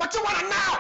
what you want to know.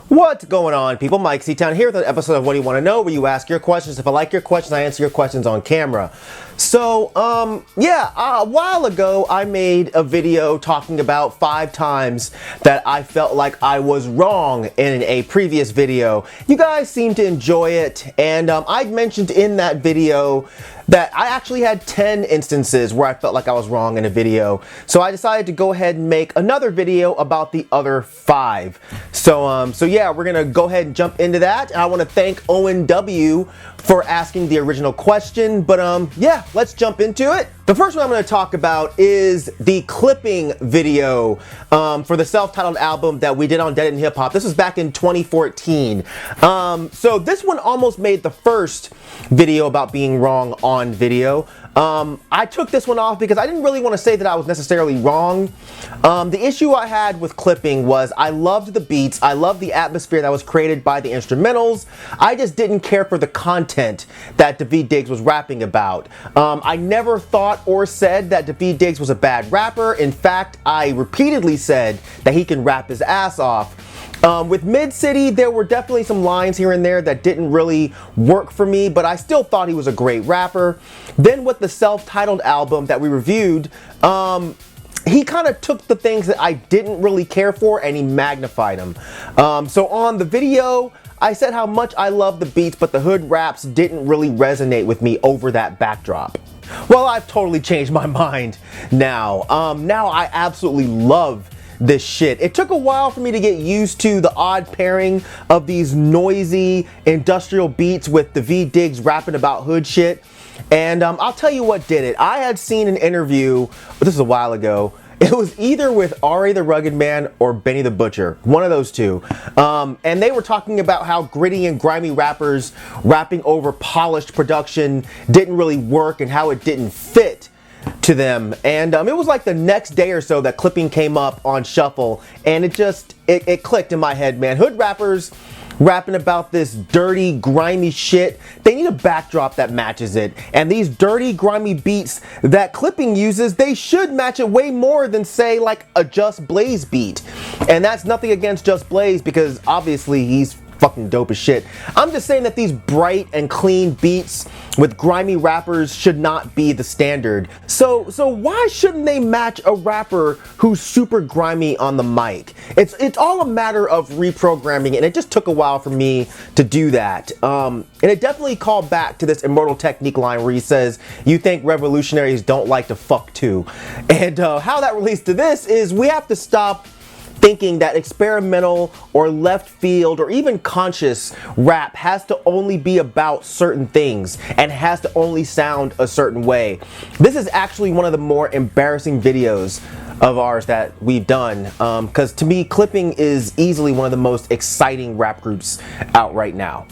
What's going on, people? Myke ctown here with an episode of What Do You Want to Know, where you ask your questions. If I like your questions, I answer your questions on camera. So, a while ago, I made a video talking about 5 times that I felt like I was wrong in a previous video. You guys seem to enjoy it, and I mentioned in that video that I actually had 10 instances where I felt like I was wrong in a video. So I decided to go ahead and make another video about the other 5. So yeah, we're gonna go ahead and jump into that. And I want to thank Owen W for asking the original question, but yeah, let's jump into it. The first one I'm going to talk about is the clipping video for the self-titled album that we did on Dead End Hip Hop. This was back in 2014. So this one almost made the first video about being wrong on video. I took this one off because I didn't really want to say that I was necessarily wrong. The issue I had with clipping was I loved the beats, I loved the atmosphere that was created by the instrumentals. I just didn't care for the content that Daveed Diggs was rapping about. I never thought or said that Daveed Diggs was a bad rapper. In fact, I repeatedly said that he can rap his ass off. With Mid-City, there were definitely some lines here and there that didn't really work for me, but I still thought he was a great rapper. Then with the self-titled album that we reviewed, he kind of took the things that I didn't really care for and he magnified them. So on the video, I said how much I love the beats, but the hood raps didn't really resonate with me over that backdrop. Well, I've totally changed my mind now. Now I absolutely love this shit. It took a while for me to get used to the odd pairing of these noisy industrial beats with Daveed Diggs rapping about hood shit. And I'll tell you what did it. I had seen an interview, this was a while ago. It was either with R.A. the Rugged Man or Benny the Butcher, one of those two. And they were talking about how gritty and grimy rappers rapping over polished production didn't really work and how it didn't fit to them. And it was like the next day or so that clipping came up on Shuffle, and it clicked in my head, man. Hood rappers rapping about this dirty, grimy shit, they need a backdrop that matches it. And these dirty, grimy beats that clipping uses, they should match it way more than, say, like a Just Blaze beat. And that's nothing against Just Blaze, because obviously he's fucking dope as shit. I'm just saying that these bright and clean beats with grimy rappers should not be the standard. So why shouldn't they match a rapper who's super grimy on the mic? It's all a matter of reprogramming, and it just took a while for me to do that. And it definitely called back to this Immortal Technique line where he says, "You think revolutionaries don't like to fuck too?" And how that relates to this is we have to stop thinking that experimental or left field or even conscious rap has to only be about certain things and has to only sound a certain way. This is actually one of the more embarrassing videos of ours that we've done, because to me, clipping is easily one of the most exciting rap groups out right now.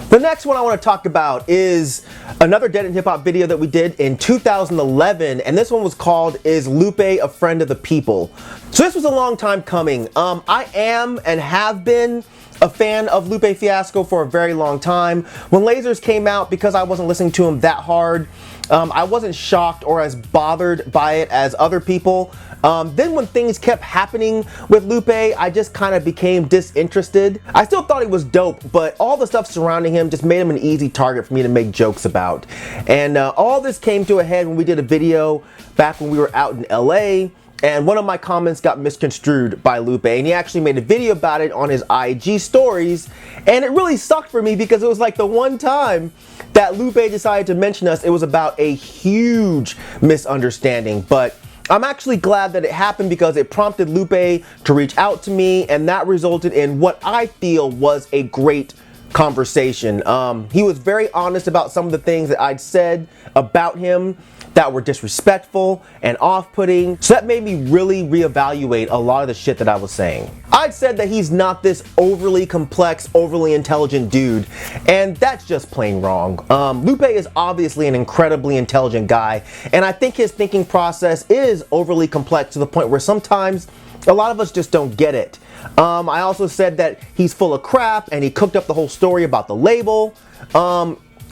The next one I want to talk about is another Dead End Hip Hop video that we did in 2011, and this one was called "Is Lupe a Friend of the People?" So this was a long time coming. I am and have been a fan of Lupe Fiasco for a very long time. When Lasers came out, because I wasn't listening to him that hard, I wasn't shocked or as bothered by it as other people. Then when things kept happening with Lupe, I just kind of became disinterested. I still thought he was dope, but all the stuff surrounding him just made him an easy target for me to make jokes about. And all this came to a head when we did a video back when we were out in LA, and one of my comments got misconstrued by Lupe, and he actually made a video about it on his IG stories, and it really sucked for me because it was like the one time that Lupe decided to mention us, it was about a huge misunderstanding. But I'm actually glad that it happened because it prompted Lupe to reach out to me, and that resulted in what I feel was a great conversation. He was very honest about some of the things that I'd said about him that were disrespectful and off-putting, so that made me really reevaluate a lot of the shit that I was saying. I'd said that he's not this overly complex, overly intelligent dude, and that's just plain wrong. Lupe is obviously an incredibly intelligent guy, and I think his thinking process is overly complex to the point where sometimes a lot of us just don't get it. I also said that he's full of crap and he cooked up the whole story about the label.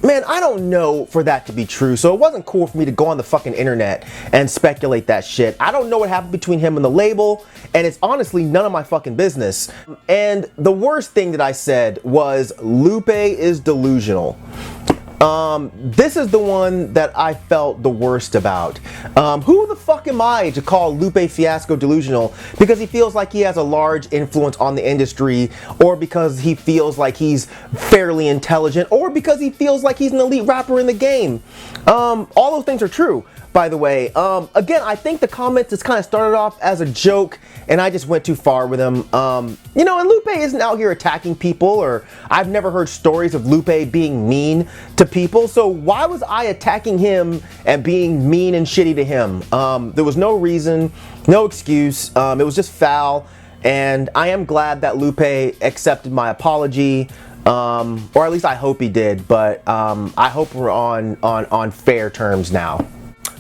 man, I don't know for that to be true, so it wasn't cool for me to go on the fucking internet and speculate that shit. I don't know what happened between him and the label, and it's honestly none of my fucking business. And the worst thing that I said was Lupe is delusional. This is the one that I felt the worst about. Who the fuck am I to call Lupe Fiasco delusional because he feels like he has a large influence on the industry, or because he feels like he's fairly intelligent, or because he feels like he's an elite rapper in the game? All those things are true, by the way. Again, I think the comments just kind of started off as a joke, and I just went too far with him. You know, and Lupe isn't out here attacking people, or I've never heard stories of Lupe being mean to people, so why was I attacking him and being mean and shitty to him? There was no reason, no excuse. It was just foul, and I am glad that Lupe accepted my apology. Or at least I hope he did, but I hope we're on fair terms now.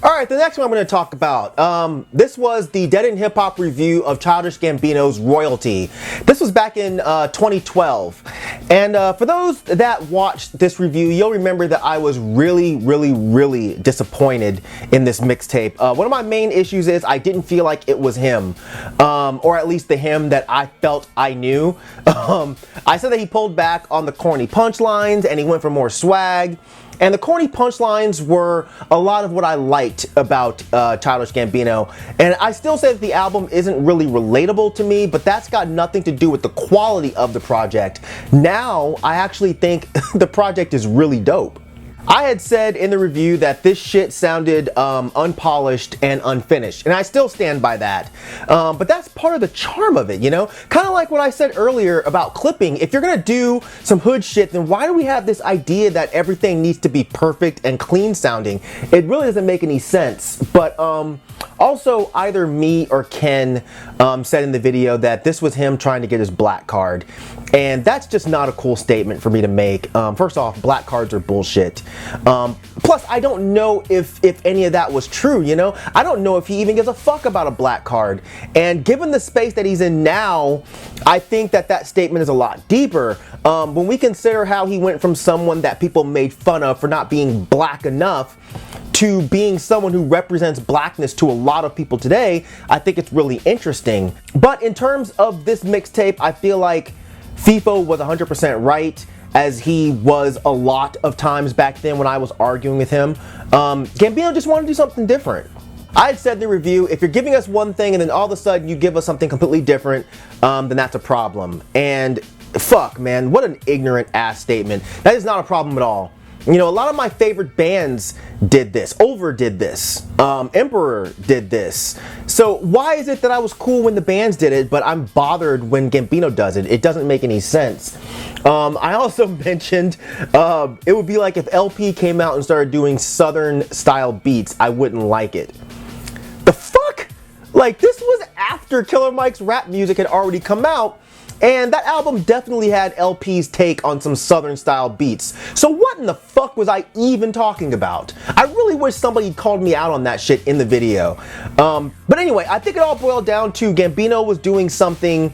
Alright, the next one I'm going to talk about. This was the Dead in Hip Hop review of Childish Gambino's Royalty. This was back in 2012. And for those that watched this review, you'll remember that I was really disappointed in this mixtape. One of my main issues is I didn't feel like it was him. Or at least the him that I felt I knew. I said that he pulled back on the corny punchlines and he went for more swag. And the corny punchlines were a lot of what I liked about Childish Gambino. And I still say that the album isn't really relatable to me, but that's got nothing to do with the quality of the project. Now, I actually think the project is really dope. I had said in the review that this shit sounded unpolished and unfinished, and I still stand by that. But that's part of the charm of it, you know? Kind of like what I said earlier about clipping. If you're gonna do some hood shit, then why do we have this idea that everything needs to be perfect and clean sounding? It really doesn't make any sense. But also, either me or Ken said in the video that this was him trying to get his black card. And that's just not a cool statement for me to make. First off, black cards are bullshit. Plus, I don't know if any of that was true, you know? I don't know if he even gives a fuck about a black card. And given the space that he's in now, I think that that statement is a lot deeper. When we consider how he went from someone that people made fun of for not being black enough to being someone who represents blackness to a lot of people today, I think it's really interesting. But in terms of this mixtape, I feel like FIFO was 100% right, as he was a lot of times back then when I was arguing with him. Gambino just wanted to do something different. I had said in the review, if you're giving us one thing and then all of a sudden you give us something completely different, then that's a problem. And fuck, man, what an ignorant ass statement. That is not a problem at all. You know, a lot of my favorite bands did this. Overdid this. Emperor did this. So why is it that I was cool when the bands did it, but I'm bothered when Gambino does it? It doesn't make any sense. I also mentioned it would be like if LP came out and started doing Southern style beats, I wouldn't like it. The fuck? Like, this was after Killer Mike's rap music had already come out. And that album definitely had LP's take on some Southern style beats. So what in the fuck was I even talking about? I really wish somebody called me out on that shit in the video. But anyway, I think it all boiled down to Gambino was doing something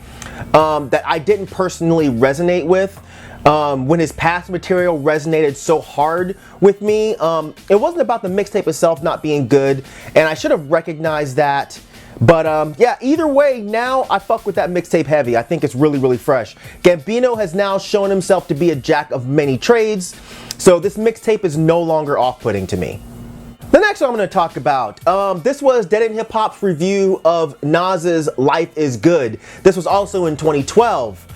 that I didn't personally resonate with. When his past material resonated so hard with me, it wasn't about the mixtape itself not being good, and I should have recognized that. But yeah, either way, now I fuck with that mixtape heavy. I think it's really fresh. Gambino has now shown himself to be a jack of many trades, so this mixtape is no longer off-putting to me. The next one I'm going to talk about, this was Dead in Hip Hop's review of Nas's Life is Good. This was also in 2012.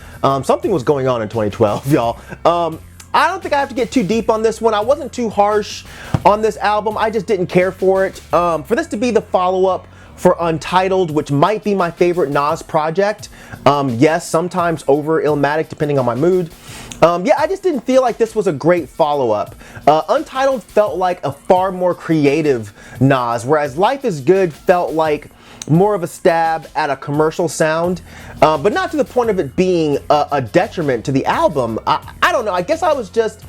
Something was going on in 2012, y'all. I don't think I have to get too deep on this one. I wasn't too harsh on this album. I just didn't care for it. For this to be the follow-up for Untitled, which might be my favorite Nas project. Yes, sometimes over Illmatic, depending on my mood. Yeah, I just didn't feel like this was a great follow-up. Untitled felt like a far more creative Nas, whereas Life is Good felt like more of a stab at a commercial sound, but not to the point of it being a detriment to the album. I don't know, I guess I was just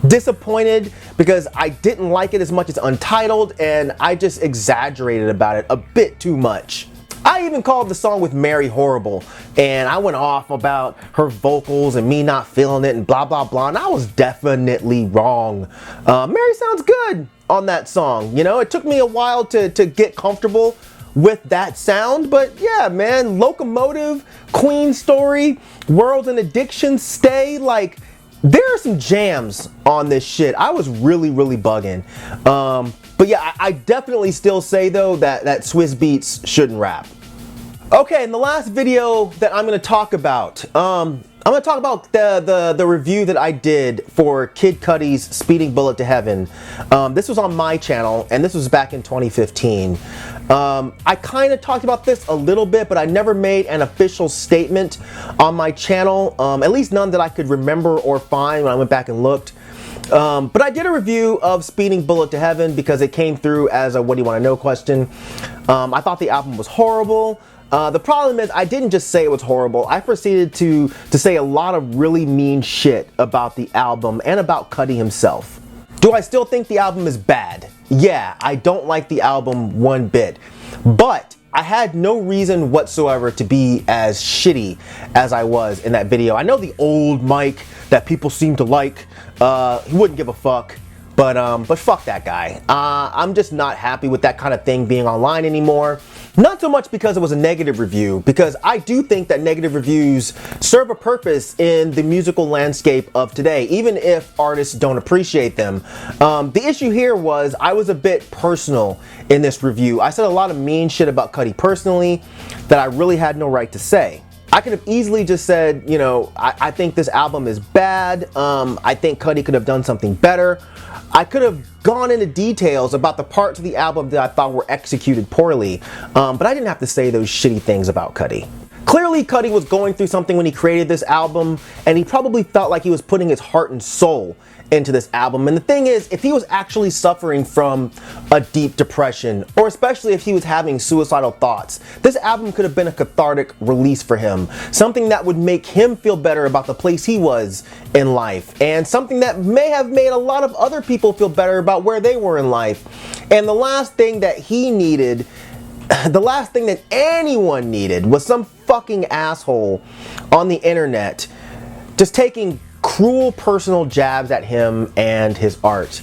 disappointed because I didn't like it as much as Untitled, and I just exaggerated about it a bit too much. I even called the song with Mary horrible, and I went off about her vocals and me not feeling it and blah blah blah, and I was definitely wrong. Mary sounds good on that song. You know, it took me a while to get comfortable with that sound, but yeah, man, Locomotive, Queen Story, World and Addiction, Stay, like, there are some jams on this shit. I was really bugging. But yeah, I definitely still say though that Swiss Beats shouldn't rap. Okay, in the last video that I'm gonna talk about, I'm gonna talk about the review that I did for Kid Cudi's Speeding Bullet to Heaven. This was on my channel, and this was back in 2015. I kind of talked about this a little bit, but I never made an official statement on my channel, at least none that I could remember or find when I went back and looked. But I did a review of Speeding Bullet to Heaven because it came through as a what do you want to know question. I thought the album was horrible. The problem is I didn't just say it was horrible. I proceeded to say a lot of really mean shit about the album and about Cudi himself. Do I still think the album is bad? Yeah, I don't like the album one bit. But I had no reason whatsoever to be as shitty as I was in that video. I know the old Myke that people seem to like, he wouldn't give a fuck. But fuck that guy. I'm just not happy with that kind of thing being online anymore. Not so much because it was a negative review, because I do think that negative reviews serve a purpose in the musical landscape of today, even if artists don't appreciate them. The issue here was I was a bit personal in this review. I said a lot of mean shit about Cudi personally that I really had no right to say. I could have easily just said, you know, I think this album is bad. I think Cudi could have done something better. I could have gone into details about the parts of the album that I thought were executed poorly, but I didn't have to say those shitty things about Cudi. Clearly, Cudi was going through something when he created this album, and he probably felt like he was putting his heart and soul into this album. And the thing is, if he was actually suffering from a deep depression, or especially if he was having suicidal thoughts, this album could have been a cathartic release for him. Something that would make him feel better about the place he was in life, and something that may have made a lot of other people feel better about where they were in life. And the last thing that he needed, the last thing that anyone needed, was some fucking asshole on the internet just taking cruel personal jabs at him and his art.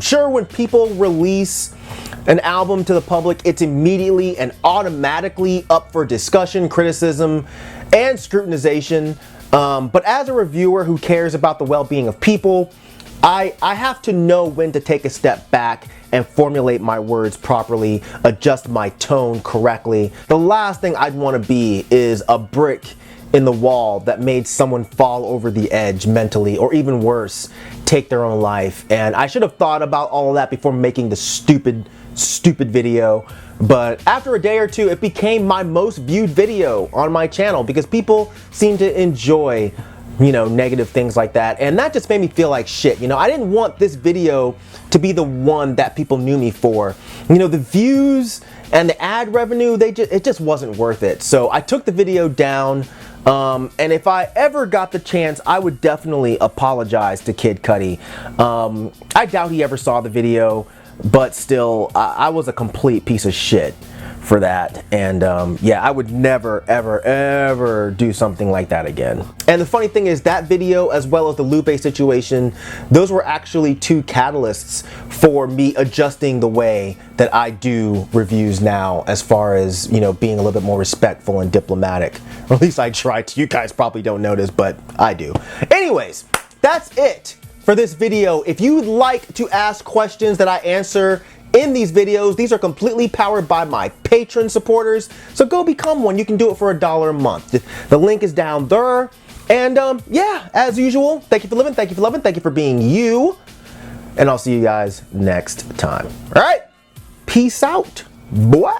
Sure, when people release an album to the public, it's immediately and automatically up for discussion, criticism, and scrutinization. But as a reviewer who cares about the well-being of people, I have to know when to take a step back and formulate my words properly, adjust my tone correctly. The last thing I'd want to be is a brick in the wall that made someone fall over the edge mentally, or even worse, take their own life. And I should have thought about all of that before making the stupid video. But after a day or two, it became my most viewed video on my channel because people seem to enjoy, you know, negative things like that. And that just made me feel like shit. You know, I didn't want this video to be the one that people knew me for. You know, the views and the ad revenue, it just wasn't worth it. So I took the video down. And if I ever got the chance, I would definitely apologize to Kid Cudi. I doubt he ever saw the video, but still, I was a complete piece of shit for that. And yeah, I would never, ever do something like that again. And the funny thing is, that video, as well as the Lupe situation, those were actually two catalysts for me adjusting the way that I do reviews now, as far as, you know, being a little bit more respectful and diplomatic. Or at least I try to. You guys probably don't notice, but I do. Anyways, that's it for this video. If you'd like to ask questions that I answer in these videos, these are completely powered by my Patreon supporters, so go become one. You can do it for $1 a month. The link is down there. And yeah, as usual, thank you for living, thank you for loving, thank you for being you, and I'll see you guys next time. All right, peace out, boy.